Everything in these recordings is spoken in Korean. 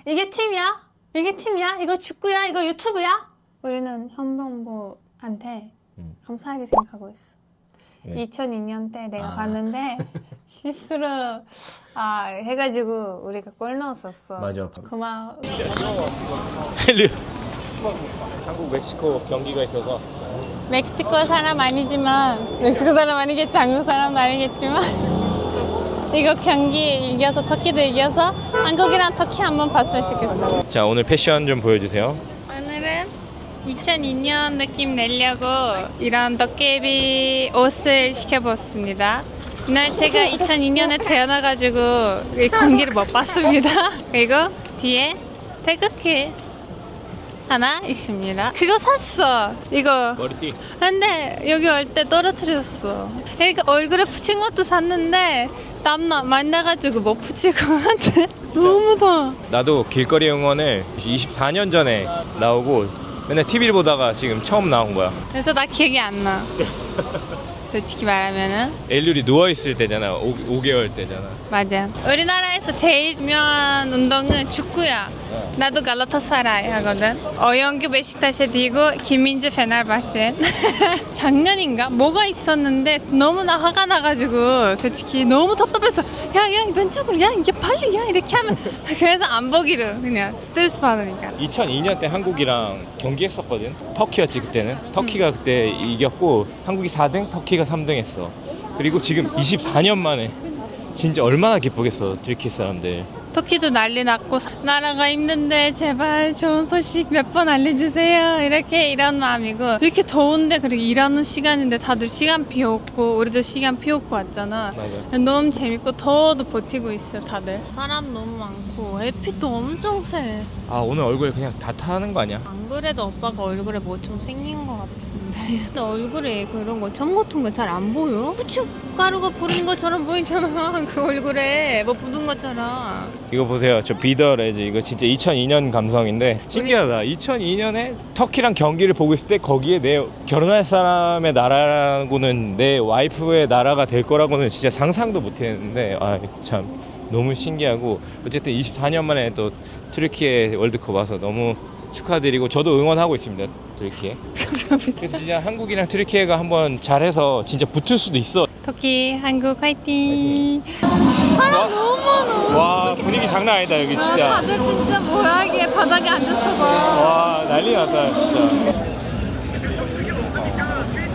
이게 팀이야? 이게 팀이야? 이거 축구야? 이거 유튜브야? 우리는 현명부한테 감사하게 생각하고 있어. 2002년 때 내가 봤는데 실수로 해가지고 우리가 골 넣었었어. 맞아. 고마워. 한국 멕시코 경기가 있어서 멕시코 사람 아니지만 멕시코 사람 아니겠지, 한국 사람도 아니겠지만 이거 경기 이겨서 터키도 이겨서 한국이랑 터키 한번 봤으면 좋겠어. 자, 오늘 패션 좀 보여주세요. 오늘은 2002년 느낌 내려고 이런 도깨비 옷을 시켜봤습니다. 날 제가 2002년에 태어나가지고 이 공기를 못 봤습니다. 그리고 뒤에 태극기 하나 있습니다. 그거 샀어. 이거. 머리띠. 근데 여기 올 때 떨어뜨렸어. 그러니까 얼굴에 붙인 것도 샀는데 땀나 많이 나가지고 못 붙일 것 같아. 너무 더워. 나도 길거리 응원을 24년 전에 나오고 맨날 TV를 보다가 지금 처음 나온 거야. 그래서 나 기억이 안 나. 솔직히 말하면은. 엘률이 누워있을 때잖아. 5개월 때잖아. 맞아. 우리나라에서 제일 유명한 운동은 축구야. 나도 갈라타사라이 하거든. 어영규 베식타시에 뛰고 김민재 페네르바체. 작년인가 뭐가 있었는데 너무나 화가 나가지고 솔직히 너무 답답해서 야야 왼쪽으로 야 이게 빨리 야 이렇게 하면 그래서 안 보기로 그냥 스트레스 받으니까. 2002년 때 한국이랑 경기했었거든. 터키였지 그때는. 터키가 그때 이겼고 한국이 4등, 터키가 3등 했어. 그리고 지금 24년 만에 진짜 얼마나 기쁘겠어 튀르키예 사람들. 터키도 난리 났고 나라가 힘든데 제발 좋은 소식 몇 번 알려주세요. 이렇게 이런 마음이고 이렇게 더운데 그리고 일하는 시간인데 다들 시간 비웠고 우리도 시간 비웠고 왔잖아. 맞아. 너무 재밌고 더워도 버티고 있어 다들. 사람 너무 많고 햇빛도 엄청 세. 아, 오늘 얼굴 그냥 다 타는 거 아니야? 안 그래도 오빠가 얼굴에 뭐 좀 생긴 것 같은데 근데 얼굴에 그런 거 점 같은 거 잘 안 보여? 후추 가루가 부른 것처럼 보이잖아. 그 얼굴에 뭐 묻은 것처럼. 이거 보세요. 저 비더레즈 이거 진짜 2002년 감성인데 신기하다. 2002년에 터키랑 경기를 보고 있을 때 거기에 내 결혼할 사람의 나라라고는 내 와이프의 나라가 될 거라고는 진짜 상상도 못 했는데 참 너무 신기하고 어쨌든 24년 만에 또 튀르키예 월드컵 와서 너무 축하드리고 저도 응원하고 있습니다. 튀르키예. 감사합니다. 그래서 진짜 한국이랑 튀르키예가 한번 잘해서 진짜 붙을 수도 있어. 터키 한국 화이팅. 사람 너무 많아. 와, 분위기 장난 아니다 여기 진짜. 다들 진짜 뭐하게 바닥에 앉아서 봐. 와, 난리 났다 진짜.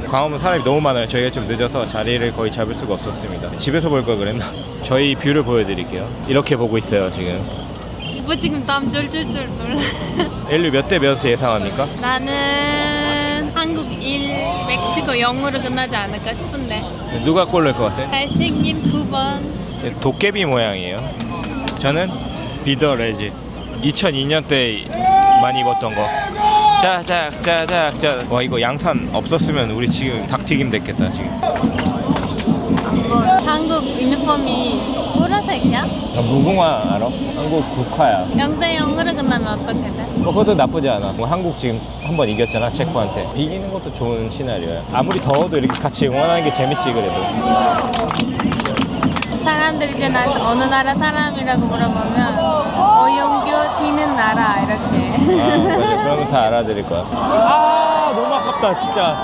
광화문 사람이 너무 많아요. 저희가 좀 늦어서 자리를 거의 잡을 수가 없었습니다. 집에서 볼 걸 그랬나? 저희 뷰를 보여드릴게요. 이렇게 보고 있어요 지금. 오빠 지금 땀 쫄쫄쫄 놀라. 엘류 몇 대 몇 예상합니까? 나는 한국 1, 멕시코 0으로 끝나지 않을까 싶은데. 누가 골 넣을 것 같아? 잘생긴 9번. 도깨비 모양이에요. 저는 비더레즈 2002년 때 많이 입었던 거. 짜작짜작짜. 와, 이거 양산 없었으면 우리 지금 닭튀김 됐겠다 지금. 한국 유니폼이 보라색이야? 무궁화 알아? 한국 국화야. 0대 0으로 끝나면 어떻게 돼? 그것도 나쁘지 않아. 뭐 한국 지금 한번 이겼잖아 체코한테. 비기는 것도 좋은 시나리오야. 아무리 더워도 이렇게 같이 응원하는 게 재밌지 그래도. 사람들이 이제 나한테 어느 나라 사람이라고 물어보면 어영규 뛰는 나라 이렇게. 맞아. 그러면 다 알아들을 거야. 너무 아깝다 진짜.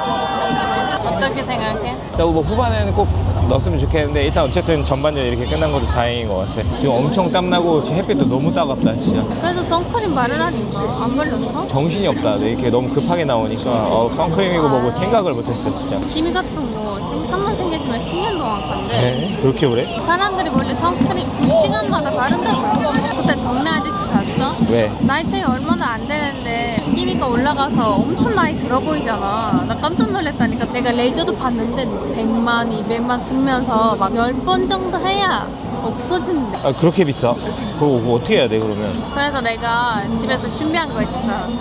어떻게 생각해? 뭐 후반에는 꼭 넣었으면 좋겠는데 일단 어쨌든 전반전 이렇게 끝난 것도 다행인 것 같아. 지금 엄청 땀나고 지금 햇빛도 너무 따갑다 진짜. 그래서 선크림 바르라니까 안 발랐어? 정신이 없다. 이렇게 너무 급하게 나오니까 선크림이고 뭐고 생각을 못했어 진짜. 기미 같은 거 한 번 생겼지만 10년 동안 간대. 네? 그렇게 오래? 사람들이 원래 선크림 2시간마다 바른다고 했어. 그때 동네 아저씨 봤어? 왜? 나이 차이 얼마나 안 되는데 기미가 올라가서 엄청 나이 들어 보이잖아. 나 깜짝 놀랐다니까. 내가 레이저도 봤는데 100만, 200만 쓰면서 막 10번 정도 해야 없어진대. 그렇게 비싸? 그거 어떻게 해야 돼 그러면? 그래서 내가 집에서 준비한 거 있어.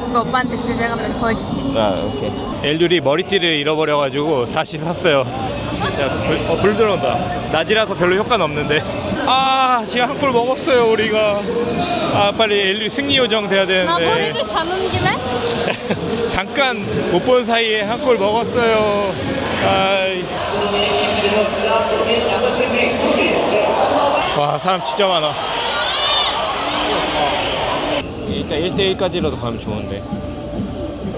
그거 오빠한테 집에 가면 보여줄게. 오케이. 엘률이 머리띠를 잃어버려가지고 다시 샀어요. 자, 불 들어온다. 낮이라서 별로 효과는 없는데. 지금 한 골 먹었어요 우리가. 빨리 엘률 승리 요정 돼야 되는데. 나 머리띠 사는 김에? 잠깐 못 본 사이에 한 골 먹었어요. 와, 사람 진짜 많아. 일단 1대1까지라도 가면 좋은데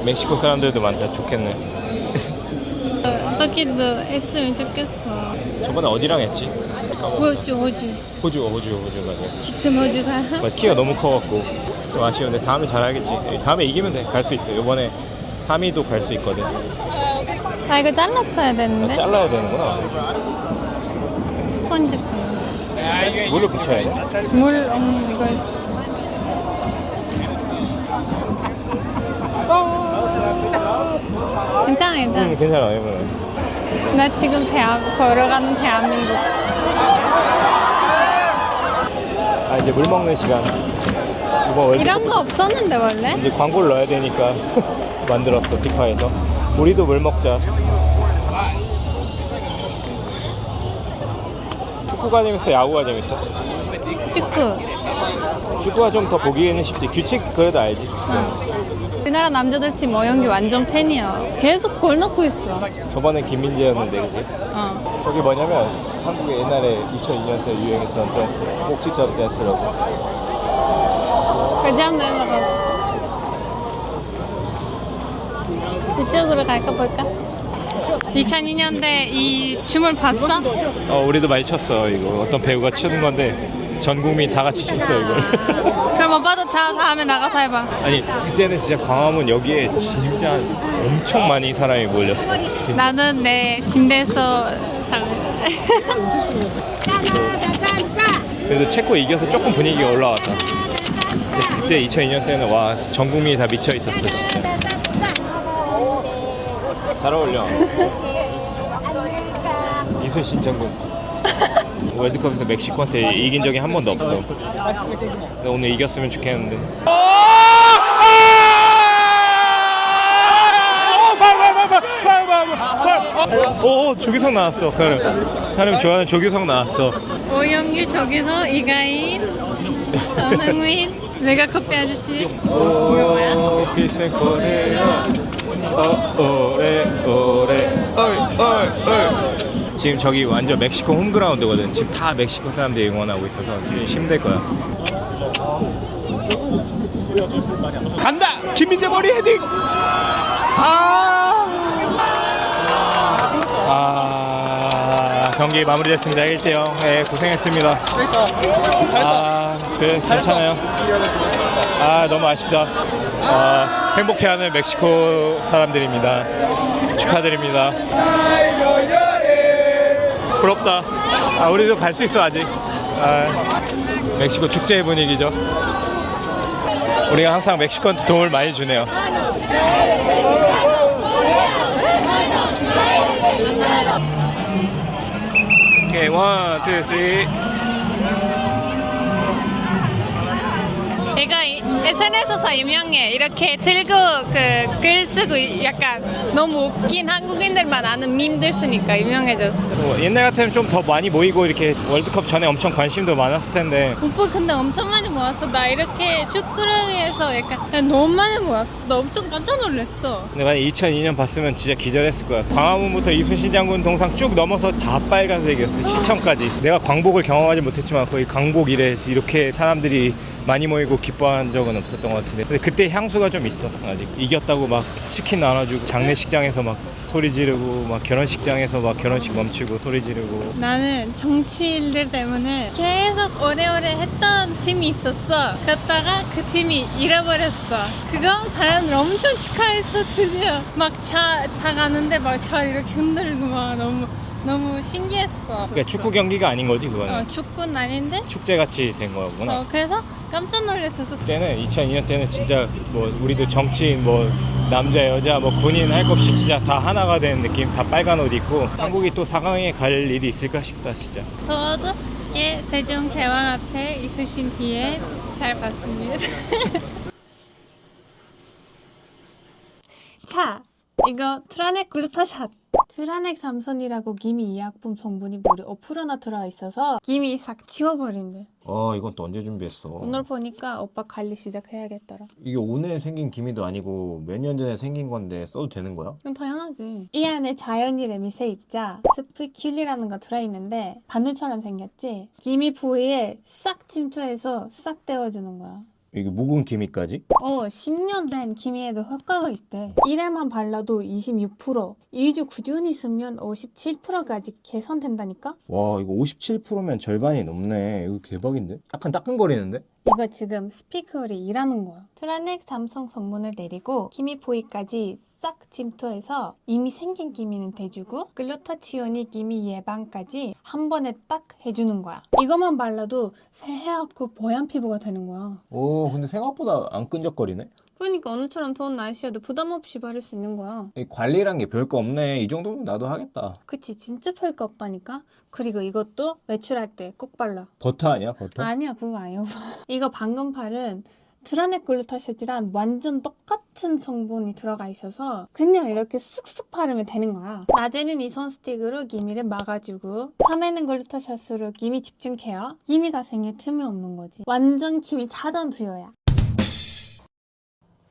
멕시코 사람들도 많다. 좋겠네. 어떻게도 했으면 좋겠어. 저번에 어디랑 했지? 호주 호주 맞아. 키 큰 호주 사람. 맞아. 키가 너무 커갖고 좀 아쉬운데 다음에 잘하겠지. 다음에 이기면 돼. 갈 수 있어. 이번에 3위도 갈 수 있거든. 아 이거 잘랐어야 되는데. 잘라야 되는구나. 스펀지 펜. 물을 붙여야지. 물 이거 괜찮아 괜찮아. 괜찮아 이번에. 나 지금 걸어가는 대한민국. 아 이제 물 먹는 시간. 이번 월드컵 이런 거 없었는데 원래? 이제 광고를 넣어야 되니까 만들었어. 피파에서. 우리도 물 먹자. 축구가 재밌어? 야구가 재밌어? 축구. 축구가 좀 더 보기에는 쉽지. 규칙 그래도 알지. 우리나라 남자들 지금 어영기 완전 팬이야. 계속 골 넣고 있어. 저번에 김민재였는데 그지? 어. 저기 뭐냐면 한국에 옛날에 2002년 때 유행했던 댄스 꼭지점 댄스라고. 그지 한번 해봐봐. 이쪽으로 갈까 볼까? 2002년대 이 춤을 봤어? 우리도 많이 췄어. 이거 어떤 배우가 추는 건데 전 국민 다 같이 췄어 이걸. 그럼 오빠도 다음에 나가서 해봐. 아니 그때는 진짜 광화문 여기에 진짜 엄청 많이 사람이 몰렸어. 진짜. 나는 내 침대에서 그래도 체코 이겨서 조금 분위기가 올라왔다. 이제 그때 2002년 때는 와 전 국민이 다 미쳐 있었어 진짜. 잘 어울려. 이순신 장군. 월드컵에서 멕시코한테 이긴 적이 한 번도 없어. 근데 오늘 이겼으면 좋겠는데. 오 조규성 나왔어. 가름 좋아하는 조규성 나왔어. 오영규 저기서 이가인 전흥민 메가커피 아저씨 이거 뭐야? 비싼 코리아 오래 어이 지금 저기 완전 멕시코 홈그라운드거든. 지금 다 멕시코 사람들이 응원하고 있어서 좀 힘들 거야. 간다! 김민재 머리 헤딩! 경기 마무리됐습니다. 1대0. 네, 고생했습니다. 그래, 괜찮아요. 너무 아쉽다. 행복해하는 멕시코 사람들입니다. 축하드립니다. 부럽다. 우리도 갈 수 있어 아직. 멕시코 축제의 분위기죠. 우리가 항상 멕시코한테 도움을 많이 주네요. 오케이, 원, 투, 쓰리. 얘가 SNS에서 유명해. 이렇게 들고 글 쓰고 약간 너무 웃긴 한국인들만 아는 밈들 쓰니까 유명해졌어. 옛날 같으면 좀 더 많이 모이고 이렇게 월드컵 전에 엄청 관심도 많았을 텐데. 오빠 근데 엄청 많이 모았어. 나 이렇게 축구를 위해서 약간 너무 많이 모았어. 나 엄청 깜짝 놀랐어. 근데 만약 2002년 봤으면 진짜 기절했을 거야. 광화문부터 이순신 장군 동상 쭉 넘어서 다 빨간색이었어. 시청까지. 내가 광복을 경험하지 못했지만 거의 광복 이래 이렇게 사람들이 많이 모이고 기뻐한 적은 없었던 것 같은데. 근데 그때 향수가 좀 있어. 아직 이겼다고 막 치킨 나눠주고 장례식장에서 막 소리 지르고 막 결혼식장에서 막 결혼식 멈추고 소리 지르고. 나는 정치인들 때문에 계속 오래오래 했던 팀이 있었어. 그러다가 그 팀이 잃어버렸어. 그거 사람들 엄청 축하했어. 드디어 막 차 가는데 막 차 이렇게 흔들고 막 너무 신기했어. 그러니까 축구 경기가 아닌 거지 그거는. 축구는 아닌데? 축제같이 된 거구나. 그래서 깜짝 놀랐었어. 그때는 2002년 때는 진짜 뭐 우리도 정치인 뭐 남자 여자 뭐 군인 할 것 없이 진짜 다 하나가 된 느낌. 다 빨간 옷 입고 한국이 또 4강에 갈 일이 있을까 싶다 진짜. 저도 이렇게 세종대왕 앞에 이순신 뒤에 잘 봤습니다. 자, 이거 트라넥 글루타샷. 트라넥 삼선이라고 기미 의약품 성분이 무려 5%나 들어있어서 기미 싹 지워버린대. 이건 또 언제 준비했어? 오늘 보니까 오빠 관리 시작해야겠더라. 이게 오늘 생긴 기미도 아니고 몇 년 전에 생긴 건데 써도 되는 거야? 이건 당연하지. 이 안에 자연일의 미세입자 스피큘리라는 거 들어있는데 바늘처럼 생겼지? 기미 부위에 싹 침투해서 싹 떼어주는 거야. 이게 묵은 기미까지? 10년 된 기미에도 효과가 있대. 1회만 발라도 26%, 2주 꾸준히 쓰면 57%까지 개선된다니까? 와 이거 57%면 절반이 넘네. 이거 대박인데? 약간 따끔거리는데? 이거 지금 스피커리 일하는 거야. 트라넥 삼성 성분을 내리고 기미 포위까지 싹 침투해서 이미 생긴 기미는 대주고 글루타치온이 기미 예방까지 한 번에 딱 해주는 거야. 이것만 발라도 새하얗고 뽀얀 피부가 되는 거야. 오 근데 생각보다 안 끈적거리네? 그러니까 오늘처럼 더운 날씨에도 부담 없이 바를 수 있는 거야. 이 관리란 게 별거 없네. 이 정도면 나도 하겠다. 그치, 진짜 별거 없다니까? 그리고 이것도 외출할 때 꼭 발라. 버터 아니야 버터? 아니야, 그거 아니야. 이거 방금 바른 트라넥 글루타시온이랑 완전 똑같은 성분이 들어가 있어서 그냥 이렇게 쑥쑥 바르면 되는 거야. 낮에는 이 선스틱으로 기미를 막아주고 밤에는 글루타시온으로 기미 집중 케어. 기미가 생길 틈이 없는 거지. 완전 기미 차단 투여야.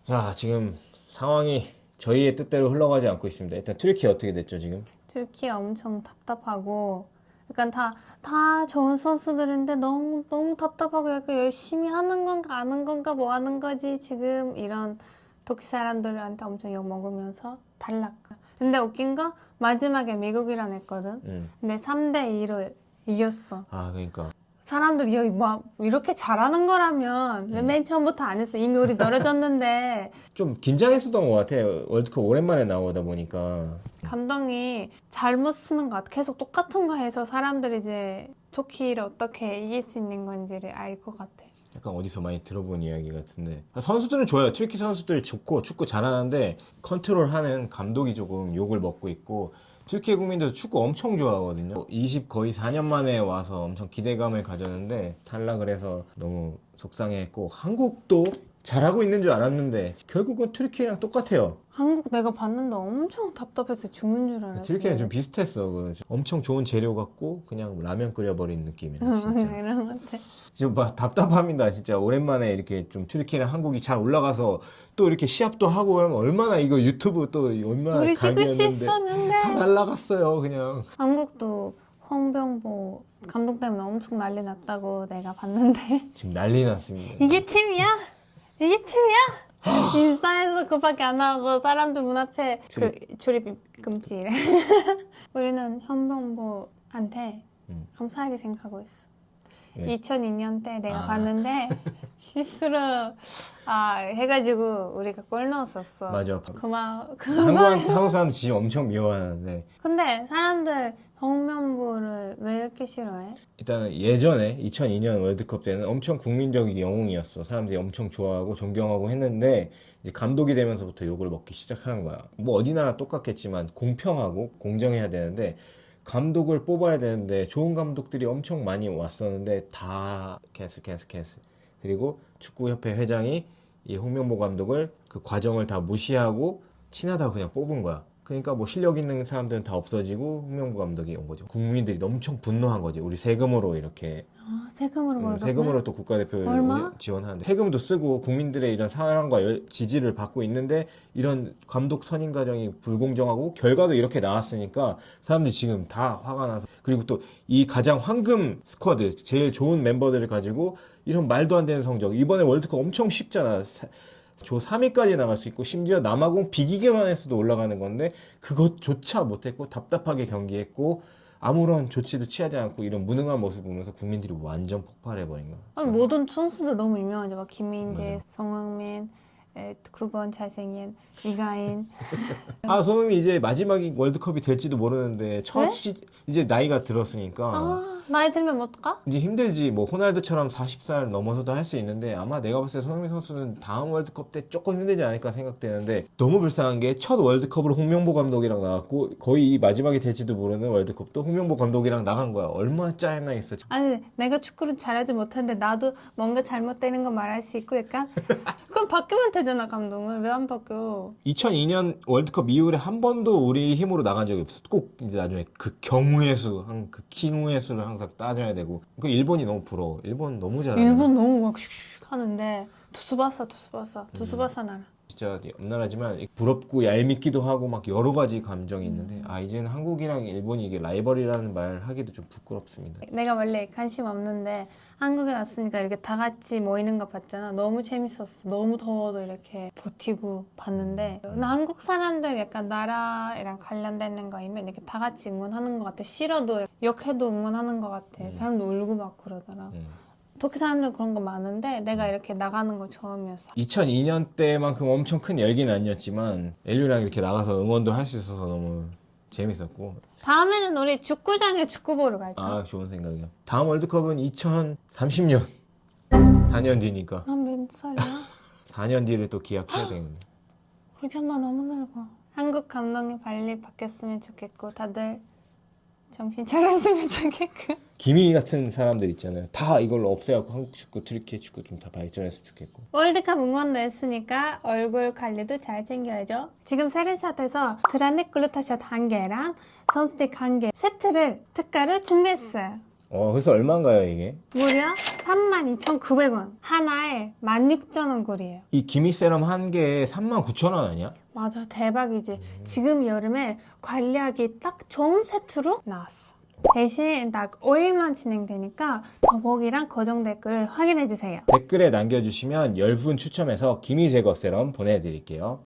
자 지금 상황이 저희의 뜻대로 흘러가지 않고 있습니다. 일단 튀르키 어떻게 됐죠 지금? 튀르키예 엄청 답답하고 약간 다 좋은 선수들인데 너무 답답하고 약간 열심히 하는 건가 안 하는 건가 뭐 하는 거지 지금 이런 터키 사람들한테 엄청 욕 먹으면서 탈락. 근데 웃긴 거 마지막에 미국이랑 했거든. 근데 3대2로 이겼어. 아 그러니까 사람들이 야, 뭐 이렇게 잘하는 거라면 왜 맨 처음부터 안 했어? 이미 우리 떨어졌는데. 좀 긴장했었던 것 같아. 월드컵 오랜만에 나오다 보니까. 감독이 잘못 쓰는 것 같아. 계속 똑같은 거 해서 사람들이 이제 터키를 어떻게 이길 수 있는 건지를 알 것 같아. 약간 어디서 많이 들어본 이야기 같은데 선수들은 좋아요. 튀르키 선수들 좋고 축구 잘하는데 컨트롤하는 감독이 조금 욕을 먹고 있고 튀르키 국민들도 축구 엄청 좋아하거든요. 20 거의 4년 만에 와서 엄청 기대감을 가졌는데 탈락을 해서 너무 속상해했고 한국도 잘하고 있는 줄 알았는데 결국은 튀르키랑 똑같아요. 한국 내가 봤는데 엄청 답답해서 죽는 줄 알았어. 튀르키랑 좀 비슷했어. 그래서 엄청 좋은 재료 같고 그냥 라면 끓여버린 느낌이야 진짜. 이런 것 같아. 지금 막 답답합니다 진짜. 오랜만에 이렇게 좀 튀르키랑 한국이 잘 올라가서 또 이렇게 시합도 하고 하면 얼마나 이거 유튜브 또 얼마나 우리 찍을 수 각이었는데 있었는데. 다 날라갔어요 그냥. 한국도 홍병보 감독 때문에 엄청 난리 났다고 내가 봤는데. 지금 난리 났습니다. 이게 팀이야? 이게 팀이야? 인스타에서 그밖에 안 하고 사람들 문 앞에 출입 금지래. 우리는 현병보한테 감사하게 생각하고 있어. 네. 2002년 때 내가 봤는데 실수로 해가지고 우리가 골 넣었었어. 맞아. 그만. 한국 사람 지금 엄청 미워하는데 근데 사람들 홍명보를 왜 이렇게 싫어해? 일단 예전에 2002년 월드컵 때는 엄청 국민적인 영웅이었어. 사람들이 엄청 좋아하고 존경하고 했는데 이제 감독이 되면서부터 욕을 먹기 시작하는 거야. 뭐 어디 나라 똑같겠지만 공평하고 공정해야 되는데 감독을 뽑아야 되는데 좋은 감독들이 엄청 많이 왔었는데 다 캔슬. 그리고 축구협회 회장이 이 홍명보 감독을 그 과정을 다 무시하고 친하다고 그냥 뽑은 거야. 그러니까 뭐 실력 있는 사람들은 다 없어지고 홍명보 감독이 온 거죠. 국민들이 엄청 분노한 거지. 우리 세금으로 이렇게 세금으로 벌었구나. 세금으로 또 국가대표를 얼마? 지원하는데 세금도 쓰고 국민들의 이런 사랑과 지지를 받고 있는데 이런 감독 선임 과정이 불공정하고 결과도 이렇게 나왔으니까 사람들이 지금 다 화가 나서 그리고 또 이 가장 황금 스쿼드 제일 좋은 멤버들을 가지고 이런 말도 안 되는 성적 이번에 월드컵 엄청 쉽잖아. 조 3위까지 나갈 수 있고 심지어 남아공 비기기만 했어도 올라가는 건데 그것조차 못했고 답답하게 경기했고 아무런 조치도 취하지 않고 이런 무능한 모습 보면서 국민들이 완전 폭발해버린 거야. 모든 선수들 너무 유명하죠. 막 김민재, 맞아요. 성흥민, 9번 잘생긴 이가인. 손흥민 이제 마지막 월드컵이 될지도 모르는데 이제 나이가 들었으니까 나이 들면 어떡하? 이제 힘들지. 뭐 호날두처럼 40살 넘어서도 할 수 있는데 아마 내가 봤을 때 손흥민 선수는 다음 월드컵 때 조금 힘들지 않을까 생각되는데 너무 불쌍한 게 첫 월드컵으로 홍명보 감독이랑 나갔고 거의 이 마지막이 될지도 모르는 월드컵도 홍명보 감독이랑 나간 거야. 얼마나 짜증나겠어. 아니 내가 축구를 잘하지 못하는데 나도 뭔가 잘못되는 거 말할 수 있고 약간 그럼 바뀌면 되잖아. 감독을 왜 안 바뀌어? 2002년 월드컵 이후에 한 번도 우리 힘으로 나간 적이 없어. 꼭 이제 나중에 그 경우의 수, 그 킹우의 수를 항상 따져야 되고. 그 일본이 너무 부러워. 일본 너무 잘하네. 일본 너무 막 슉슉 하는데 투스바사 나라. 진짜 엄난하지만 부럽고 얄밉기도 하고 막 여러 가지 감정이 있는데 이제는 한국이랑 일본이 이게 라이벌이라는 말 하기도 좀 부끄럽습니다. 내가 원래 관심 없는데 한국에 왔으니까 이렇게 다 같이 모이는 거 봤잖아. 너무 재밌었어. 너무 더워도 이렇게 버티고 봤는데 나 한국 사람들 약간 나라랑 관련되는 거이면 이렇게 다 같이 응원하는 것 같아. 싫어도 욕해도 응원하는 것 같아. 사람도 울고 막 그러더라. 터키 사람들 그런 거 많은데 내가 이렇게 나가는 거 처음이었어. 2002년 때만큼 엄청 큰 열기는 아니었지만 엘류랑 이렇게 나가서 응원도 할 수 있어서 너무 재밌었고. 다음에는 우리 축구장에 축구 보러 갈까? 좋은 생각이야. 다음 월드컵은 2030년 4년 뒤니까 난 몇 살이야? 4년 뒤를 또 기약해야 되는데. 그잖아, 너무 늙어. 한국 감독이 빨리 바뀌었으면 좋겠고 다들 정신 차렸으면 좋겠고. 기미 같은 사람들 있잖아요. 다 이걸로 없애갖고 한국 축구, 트리키의 축구 좀 다 발전했으면 좋겠고. 월드컵 응원도 했으니까 얼굴 관리도 잘 챙겨야죠. 지금 세르샷에서 드라넥 글루타샷 1개랑 선스틱 1개 세트를 특가로 준비했어요. 그래서 얼마인가요 이게? 무려 32,900원. 하나에 16,000원 꼴이에요. 이 기미 세럼 한 개에 39,000원 아니야? 맞아, 대박이지. 지금 여름에 관리하기 딱 좋은 세트로 나왔어. 대신 딱 5일만 진행되니까 더보기랑 고정 댓글을 확인해주세요. 댓글에 남겨주시면 10분 추첨해서 기미 제거 세럼 보내드릴게요.